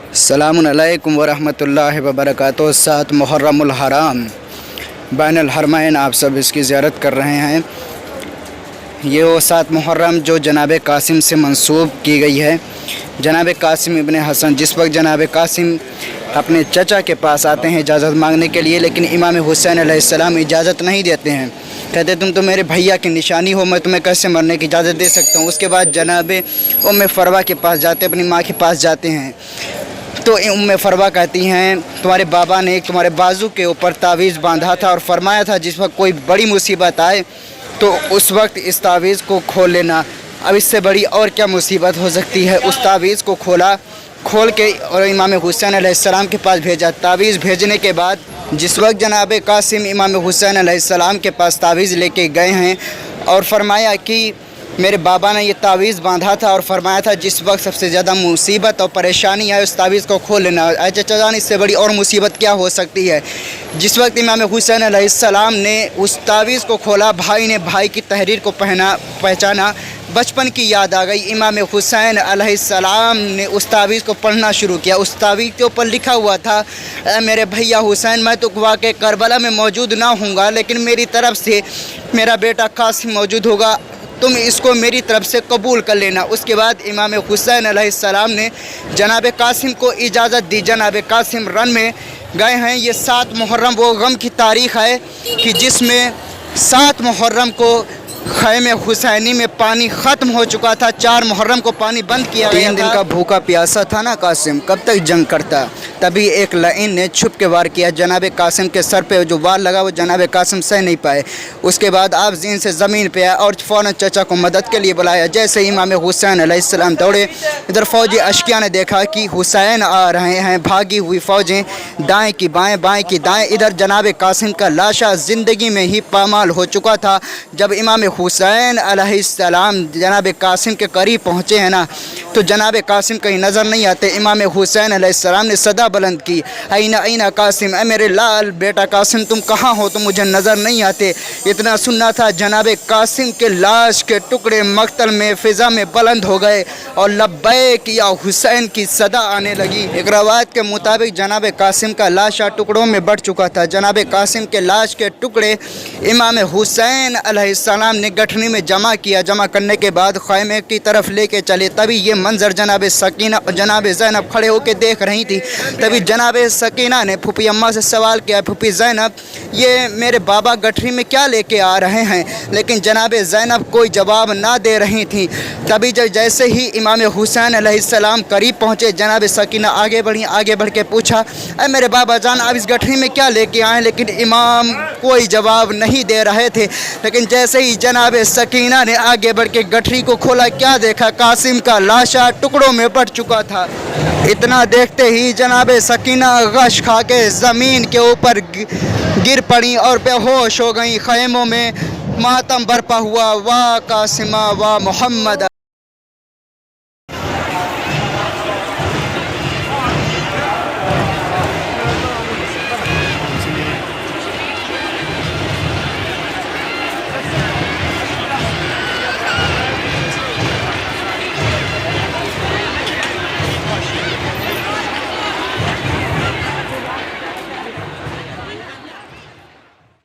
अस्सलामु अलैकुम वरहमतुल्लाहि वबरकातुहू। 7 मुहर्रमुल हराम बैनुल हरमैन, आप सब इसकी ज़ियारत कर रहे हैं। ये वो 7 मुहर्रम जो जनाब कासिम से मंसूब की गई है। जनाब कासिम इब्न हसन, जिस वक्त जनाब कासिम अपने चचा के पास आते हैं इजाज़त मांगने के लिए, लेकिन इमाम हुसैन अलैहिस्सलाम इजाज़त नहीं देते हैं। कहते तुम तो मेरे भैया की निशानी हो, मैं तुम्हें कैसे मरने की इजाज़त दे सकता हूँ। उसके बाद जनाब उम्मे फरवा के पास जाते, अपनी माँ के पास जाते हैं, तो उम्मे फरवा कहती हैं तुम्हारे बाबा ने तुम्हारे बाजू के ऊपर तावीज़ बांधा था और फरमाया था जिस वक्त कोई बड़ी मुसीबत आए तो उस वक्त इस तावीज़ को खोल लेना। अब इससे बड़ी और क्या मुसीबत हो सकती है। उस तावीज़ को खोल के और इमाम हुसैन अलैहिस्सलाम के पास भेजा। तावीज़ भेजने के बाद जिस वक्त जनाब कासिम इमाम हुसैन अलैहिस्सलाम के पास तावीज़ लेके गए हैं और फरमाया कि मेरे बाबा ने ये तावीज़ बांधा था और फरमाया था जिस वक्त सबसे ज़्यादा मुसीबत और परेशानी आए उस तावीज़ को खोल लेना। अच्छा चचा, इससे बड़ी और मुसीबत क्या हो सकती है। जिस वक्त इमाम हुसैन अलैहिस्सलाम ने उस तावीज़ को खोला, भाई ने भाई की तहरीर को पहचाना, बचपन की याद आ गई। इमाम हुसैन अलैहिस्सलाम ने उस तावीज़ को पढ़ना शुरू किया। उस तावीज़ के ऊपर लिखा हुआ था, मेरे भैया हुसैन, मैं तो वाक़ई करबला में मौजूद ना हूँगा, लेकिन मेरी तरफ़ से मेरा बेटा कासिम मौजूद होगा, तुम इसको मेरी तरफ से कबूल कर लेना। उसके बाद इमाम हुसैन अलैहिस्सलाम ने जनाब कासिम को इजाज़त दी। जनाब कासिम रन में गए हैं। ये 7 मुहर्रम वो गम की तारीख़ है कि जिसमें 7 मुहर्रम को खैमे हुसैनी में पानी ख़त्म हो चुका था। 4 मुहर्रम को पानी बंद किया गया था। 3 दिन का भूखा प्यासा था ना कासिम, कब तक जंग करता। तभी एक लाइन ने छुप के वार किया। जनाब कासिम के सर पे जो वार लगा वो जनाब कासिम सह नहीं पाए। उसके बाद आप जीन से ज़मीन पे आए और फ़ौरन चचा को मदद के लिए बुलाया। जैसे इमाम हुसैन अलैहिस्सलाम दौड़े, इधर फ़ौजी अशकिया ने देखा कि हुसैन आ रहे हैं। भागी हुई फ़ौजें दाएँ की बाएँ, बाएँ की दाएँ। इधर जनाब कासिम का लाशा ज़िंदगी में ही पामाल हो चुका था। जब इमाम हुसैन अलैहिस्सलाम जनाब कासिम के करीब पहुँचे हैं ना, तो जनाब कासिम कहीं नज़र नहीं आते। इमाम हुसैन अलैहिस्सलाम ने सदा बुलंद की, ऐना ऐना कासिम, ए मेरे लाल बेटा कासिम, तुम कहाँ हो, तुम मुझे नज़र नहीं आते। इतना सुनना था, जनाब कासिम के लाश के टुकड़े मक्तल में फ़िज़ा में बुलंद हो गए और लब्बैक या हुसैन की सदा आने लगी। एक रवायत के मुताबिक जनाब कासिम का लाशा टुकड़ों में बढ़ चुका था। जनाब कासिम के लाश के टुकड़े इमाम हुसैन अलैहिस्सलाम ने गठनी में जमा किया। जमा करने के बाद खैमे की तरफ लेके चले। तभी ये मंजर जनाब सकीना और जनाब ज़ैनब खड़े होकर देख रही थी। तभी जनाब सकीना ने फूफी अम्मा से सवाल किया, फूफी ज़ैनब, ये मेरे बाबा गठरी में क्या लेके आ रहे हैं। लेकिन जनाब ज़ैनब कोई जवाब ना दे रही थी। तभी जैसे ही इमाम हुसैन अलैहिस्सलाम करीब पहुँचे, जनाब सकीना आगे बढ़ी। आगे बढ़ के पूछा, अरे मेरे बाबा जान, आप इस गठरी में क्या लेके आए। लेकिन इमाम कोई जवाब नहीं दे रहे थे। लेकिन जैसे ही जनाब सकीना ने आगे बढ़ के गठरी को खोला, क्या देखा, कासिम का लाशा टुकड़ों में बढ़ चुका था। इतना देखते ही जनाब सकीना गश खा के ज़मीन के ऊपर गिर पड़ी और बेहोश हो गई। खैमों में मातम बरपा हुआ। वाह कासिमा वाह मोहम्मद।